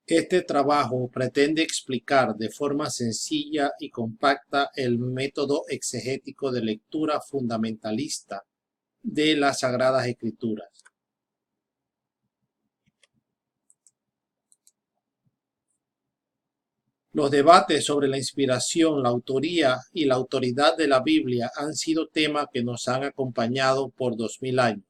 Este trabajo pretende explicar de forma sencilla y compacta el método exegético de lectura fundamentalista de las Sagradas Escrituras. Los debates sobre la inspiración, la autoría y la autoridad de la Biblia han sido temas que nos han acompañado por 2000 años.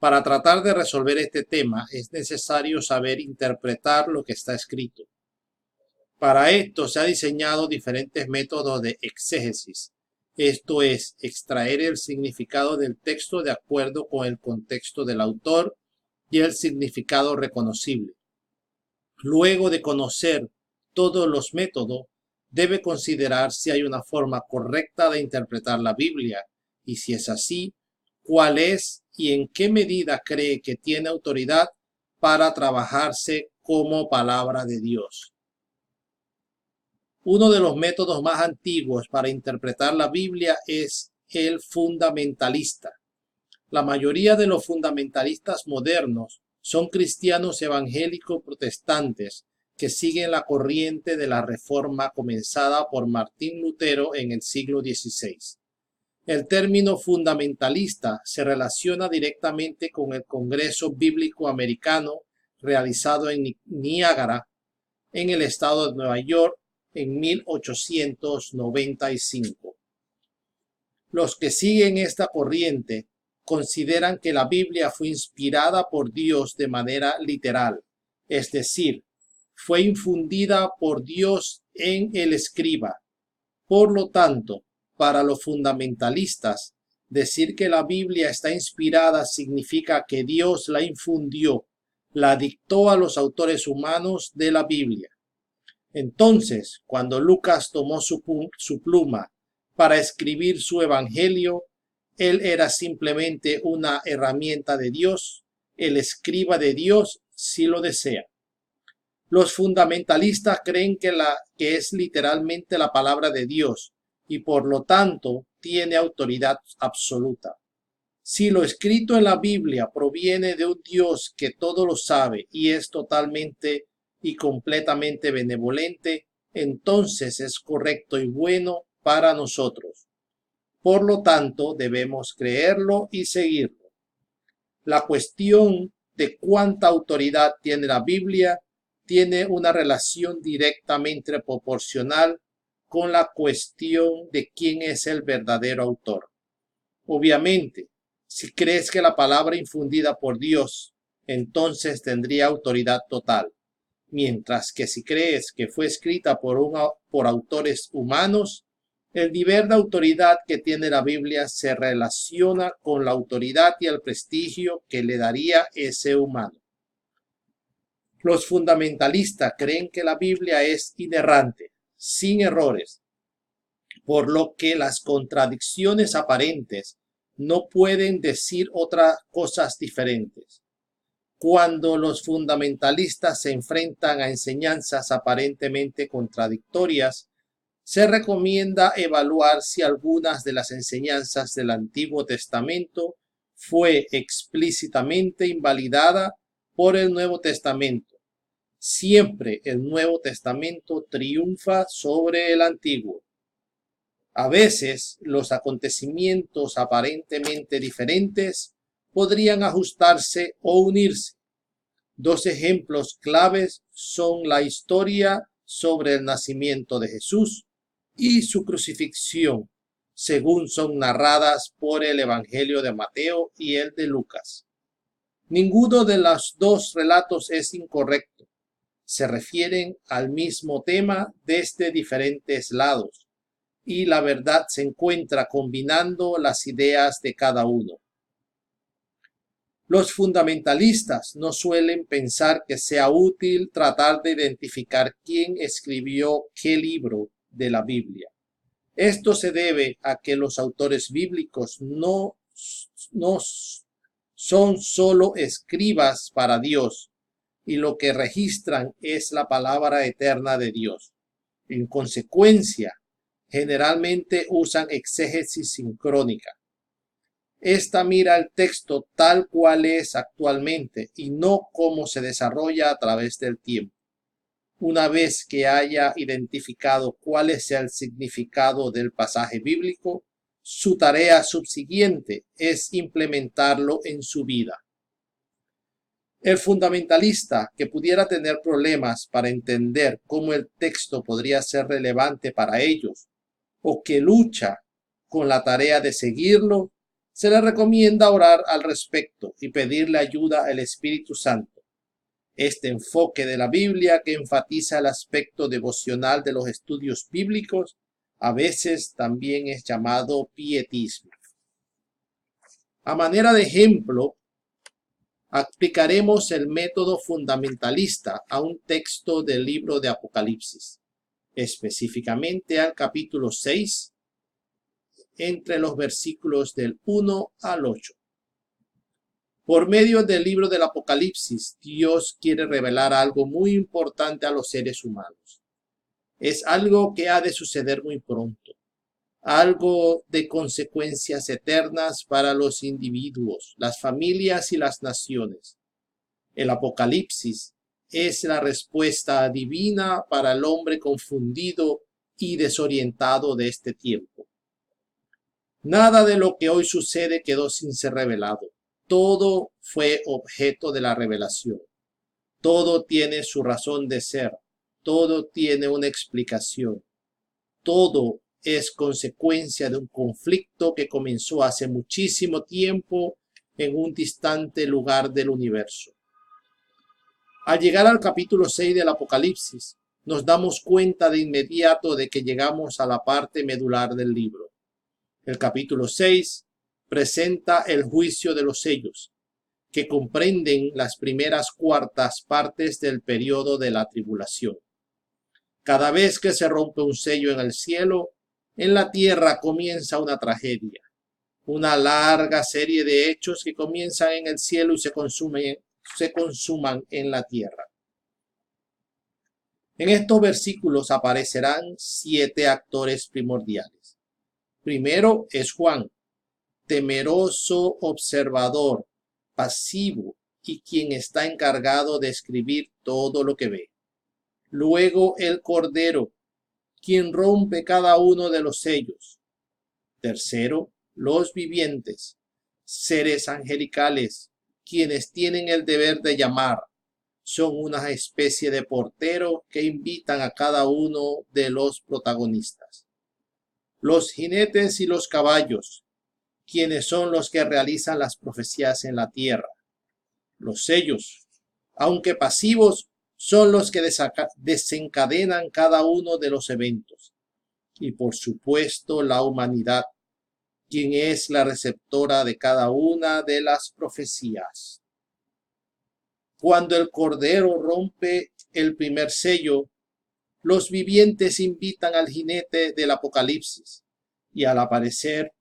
Para tratar de resolver este tema es necesario saber interpretar lo que está escrito. Para esto se han diseñado diferentes métodos de exégesis, esto es, extraer el significado del texto de acuerdo con el contexto del autor y el significado reconocible. Luego de conocer todos los métodos, debe considerar si hay una forma correcta de interpretar la Biblia y si es así, cuál es y en qué medida cree que tiene autoridad para trabajarse como palabra de Dios. Uno de los métodos más antiguos para interpretar la Biblia es el fundamentalista. La mayoría de los fundamentalistas modernos son cristianos evangélicos protestantes que siguen la corriente de la Reforma comenzada por Martín Lutero en el siglo XVI. El término fundamentalista se relaciona directamente con el Congreso Bíblico Americano realizado en Niágara, en el estado de Nueva York, en 1895. Los que siguen esta corriente consideran que la Biblia fue inspirada por Dios de manera literal, es decir, fue infundida por Dios en el escriba. Por lo tanto, para los fundamentalistas, decir que la Biblia está inspirada significa que Dios la infundió, la dictó a los autores humanos de la Biblia. Entonces, cuando Lucas tomó su pluma para escribir su evangelio, él era simplemente una herramienta de Dios, el escriba de Dios si lo desea. Los fundamentalistas creen que es literalmente la palabra de Dios y por lo tanto tiene autoridad absoluta. Si lo escrito en la Biblia proviene de un Dios que todo lo sabe y es totalmente y completamente benevolente, entonces es correcto y bueno para nosotros. Por lo tanto, debemos creerlo y seguirlo. La cuestión de cuánta autoridad tiene la Biblia tiene una relación directamente proporcional con la cuestión de quién es el verdadero autor. Obviamente, si crees que la palabra infundida por Dios, entonces tendría autoridad total, mientras que si crees que fue escrita por autores humanos, el nivel de autoridad que tiene la Biblia se relaciona con la autoridad y el prestigio que le daría ese humano. Los fundamentalistas creen que la Biblia es inerrante, sin errores, por lo que las contradicciones aparentes no pueden decir otras cosas diferentes. Cuando los fundamentalistas se enfrentan a enseñanzas aparentemente contradictorias, se recomienda evaluar si algunas de las enseñanzas del Antiguo Testamento fue explícitamente invalidada por el Nuevo Testamento. Siempre el Nuevo Testamento triunfa sobre el Antiguo. A veces los acontecimientos aparentemente diferentes podrían ajustarse o unirse. Dos ejemplos claves son la historia sobre el nacimiento de Jesús y su crucifixión, según son narradas por el Evangelio de Mateo y el de Lucas. Ninguno de los dos relatos es incorrecto. Se refieren al mismo tema desde diferentes lados, y la verdad se encuentra combinando las ideas de cada uno. Los fundamentalistas no suelen pensar que sea útil tratar de identificar quién escribió qué libro de la Biblia. Esto se debe a que los autores bíblicos no son solo escribas para Dios, y lo que registran es la palabra eterna de Dios. En consecuencia, generalmente usan exégesis sincrónica. Esta mira el texto tal cual es actualmente y no cómo se desarrolla a través del tiempo. Una vez que haya identificado cuál es el significado del pasaje bíblico, su tarea subsiguiente es implementarlo en su vida. El fundamentalista que pudiera tener problemas para entender cómo el texto podría ser relevante para ellos, o que lucha con la tarea de seguirlo, se le recomienda orar al respecto y pedirle ayuda al Espíritu Santo. Este enfoque de la Biblia, que enfatiza el aspecto devocional de los estudios bíblicos, a veces también es llamado pietismo. A manera de ejemplo, aplicaremos el método fundamentalista a un texto del libro de Apocalipsis, específicamente al capítulo 6, entre los versículos del 1 al 8. Por medio del libro del Apocalipsis, Dios quiere revelar algo muy importante a los seres humanos. Es algo que ha de suceder muy pronto, algo de consecuencias eternas para los individuos, las familias y las naciones. El Apocalipsis es la respuesta divina para el hombre confundido y desorientado de este tiempo. Nada de lo que hoy sucede quedó sin ser revelado. Todo fue objeto de la revelación. Todo tiene su razón de ser. Todo tiene una explicación. Todo es consecuencia de un conflicto que comenzó hace muchísimo tiempo en un distante lugar del universo. Al llegar al capítulo 6 del Apocalipsis, nos damos cuenta de inmediato de que llegamos a la parte medular del libro. El capítulo 6 presenta el juicio de los sellos, que comprenden las primeras cuartas partes del periodo de la tribulación. Cada vez que se rompe un sello en el cielo, en la tierra comienza una tragedia, una larga serie de hechos que comienzan en el cielo y se consuman en la tierra. En estos versículos aparecerán 7 actores primordiales. Primero es Juan, temeroso observador, pasivo y quien está encargado de escribir todo lo que ve. Luego el Cordero, quien rompe cada uno de los sellos. Tercero, los vivientes, seres angelicales, quienes tienen el deber de llamar. Son una especie de portero que invitan a cada uno de los protagonistas. Los jinetes y los caballos, quienes son los que realizan las profecías en la tierra. Los sellos, aunque pasivos, son los que desencadenan cada uno de los eventos. Y por supuesto la humanidad, quien es la receptora de cada una de las profecías. Cuando el Cordero rompe el primer sello, los vivientes invitan al jinete del Apocalipsis y al aparecer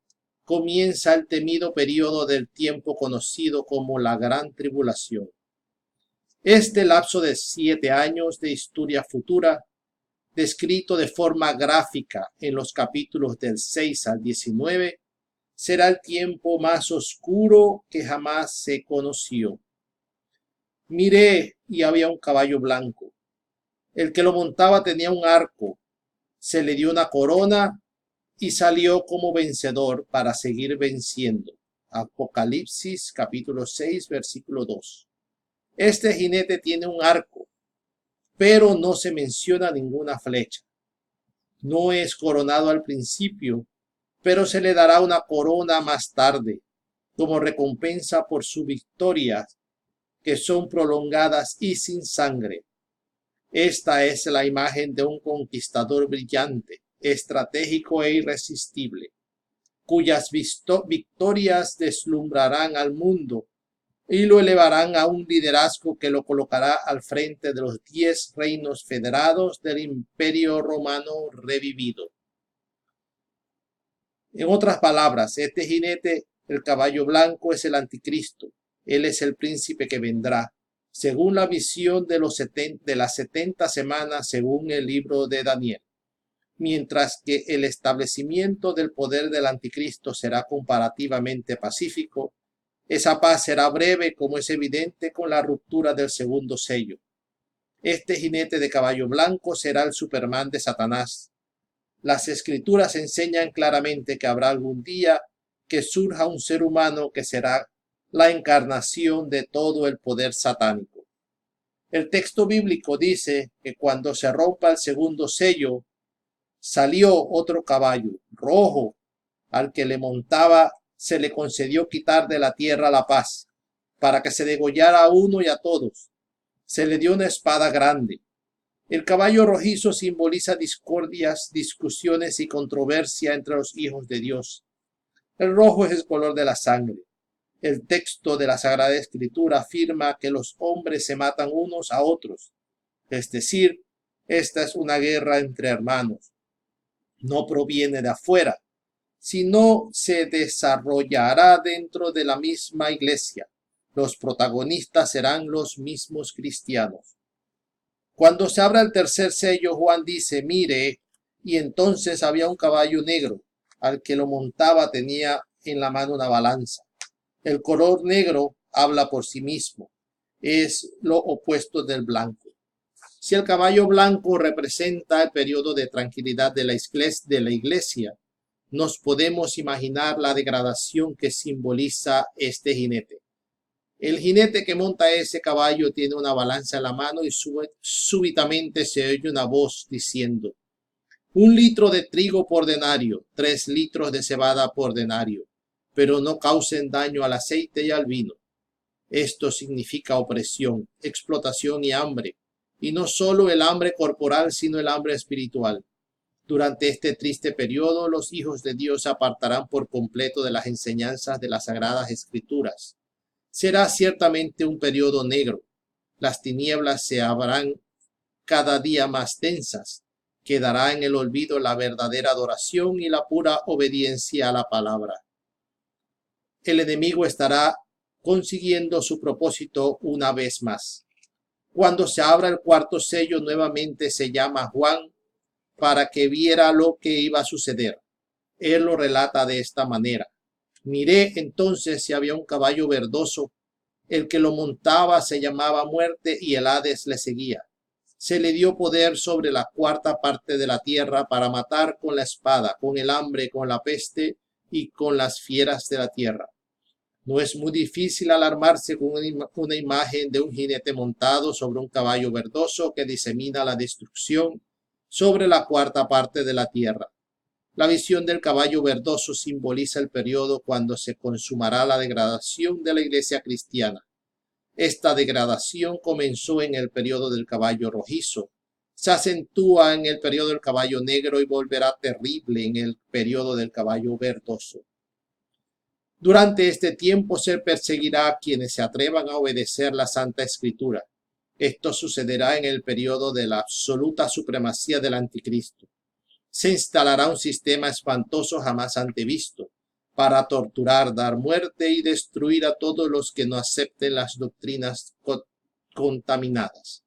comienza el temido periodo del tiempo conocido como la Gran Tribulación. Este lapso de 7 años de historia futura, descrito de forma gráfica en los capítulos del 6 al 19, será el tiempo más oscuro que jamás se conoció. Miré y había un caballo blanco. El que lo montaba tenía un arco, se le dio una corona y salió como vencedor para seguir venciendo. Apocalipsis capítulo 6 versículo 2. Este jinete tiene un arco, pero no se menciona ninguna flecha. No es coronado al principio, pero se le dará una corona más tarde, como recompensa por su victoria, que son prolongadas y sin sangre. Esta es la imagen de un conquistador brillante, estratégico e irresistible, cuyas victorias deslumbrarán al mundo y lo elevarán a un liderazgo que lo colocará al frente de los 10 reinos federados del Imperio Romano revivido. En otras palabras, este jinete, el caballo blanco, es el anticristo. Él es el príncipe que vendrá, según la visión de las 70 semanas, según el libro de Daniel. Mientras que el establecimiento del poder del anticristo será comparativamente pacífico, esa paz será breve, como es evidente con la ruptura del segundo sello. Este jinete de caballo blanco será el Superman de Satanás. Las escrituras enseñan claramente que habrá algún día que surja un ser humano que será la encarnación de todo el poder satánico. El texto bíblico dice que cuando se rompa el segundo sello, salió otro caballo rojo, al que le montaba se le concedió quitar de la tierra la paz, para que se degollara a uno y a todos. Se le dio una espada grande. El caballo rojizo simboliza discordias, discusiones y controversia entre los hijos de Dios. El rojo es el color de la sangre. El texto de la Sagrada Escritura afirma que los hombres se matan unos a otros. Es decir, esta es una guerra entre hermanos. No proviene de afuera, sino se desarrollará dentro de la misma iglesia. Los protagonistas serán los mismos cristianos. Cuando se abra el tercer sello, Juan dice, mire, y entonces había un caballo negro, al que lo montaba tenía en la mano una balanza. El color negro habla por sí mismo, es lo opuesto del blanco. Si el caballo blanco representa el periodo de tranquilidad de la iglesia, nos podemos imaginar la degradación que simboliza este jinete. El jinete que monta ese caballo tiene una balanza en la mano y súbitamente se oye una voz diciendo, 1 litro de trigo por denario, 3 litros de cebada por denario, pero no causen daño al aceite y al vino. Esto significa opresión, explotación y hambre, y no solo el hambre corporal, sino el hambre espiritual. Durante este triste periodo, los hijos de Dios se apartarán por completo de las enseñanzas de las Sagradas Escrituras. Será ciertamente un periodo negro. Las tinieblas se habrán cada día más densas. Quedará en el olvido la verdadera adoración y la pura obediencia a la palabra. El enemigo estará consiguiendo su propósito una vez más. Cuando se abra el cuarto sello, nuevamente se llama Juan para que viera lo que iba a suceder. Él lo relata de esta manera. Miré entonces si había un caballo verdoso. El que lo montaba se llamaba Muerte y el Hades le seguía. Se le dio poder sobre la cuarta parte de la tierra para matar con la espada, con el hambre, con la peste y con las fieras de la tierra. No es muy difícil alarmarse con una imagen de un jinete montado sobre un caballo verdoso que disemina la destrucción sobre la cuarta parte de la tierra. La visión del caballo verdoso simboliza el periodo cuando se consumará la degradación de la iglesia cristiana. Esta degradación comenzó en el periodo del caballo rojizo, se acentúa en el periodo del caballo negro y volverá terrible en el periodo del caballo verdoso. Durante este tiempo se perseguirá a quienes se atrevan a obedecer la Santa Escritura. Esto sucederá en el periodo de la absoluta supremacía del Anticristo. Se instalará un sistema espantoso jamás antevisto para torturar, dar muerte y destruir a todos los que no acepten las doctrinas contaminadas.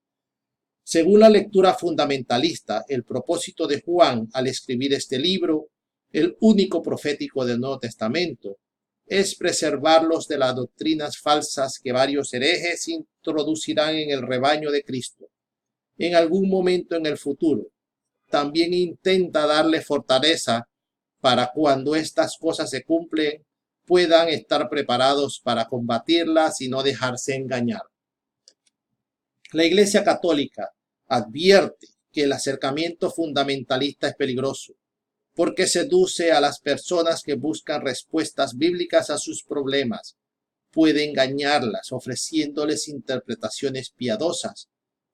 Según la lectura fundamentalista, el propósito de Juan al escribir este libro, el único profético del Nuevo Testamento, es preservarlos de las doctrinas falsas que varios herejes introducirán en el rebaño de Cristo. En algún momento en el futuro, también intenta darle fortaleza para cuando estas cosas se cumplen, puedan estar preparados para combatirlas y no dejarse engañar. La Iglesia Católica advierte que el acercamiento fundamentalista es peligroso, porque seduce a las personas que buscan respuestas bíblicas a sus problemas. Puede engañarlas ofreciéndoles interpretaciones piadosas,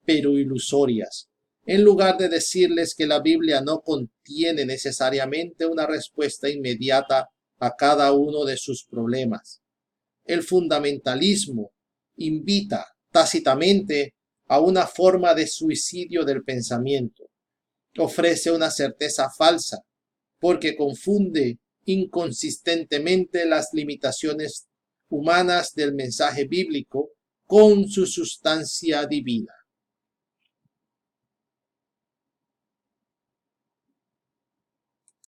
pero ilusorias, en lugar de decirles que la Biblia no contiene necesariamente una respuesta inmediata a cada uno de sus problemas. El fundamentalismo invita tácitamente a una forma de suicidio del pensamiento. Ofrece una certeza falsa, porque confunde inconsistentemente las limitaciones humanas del mensaje bíblico con su sustancia divina.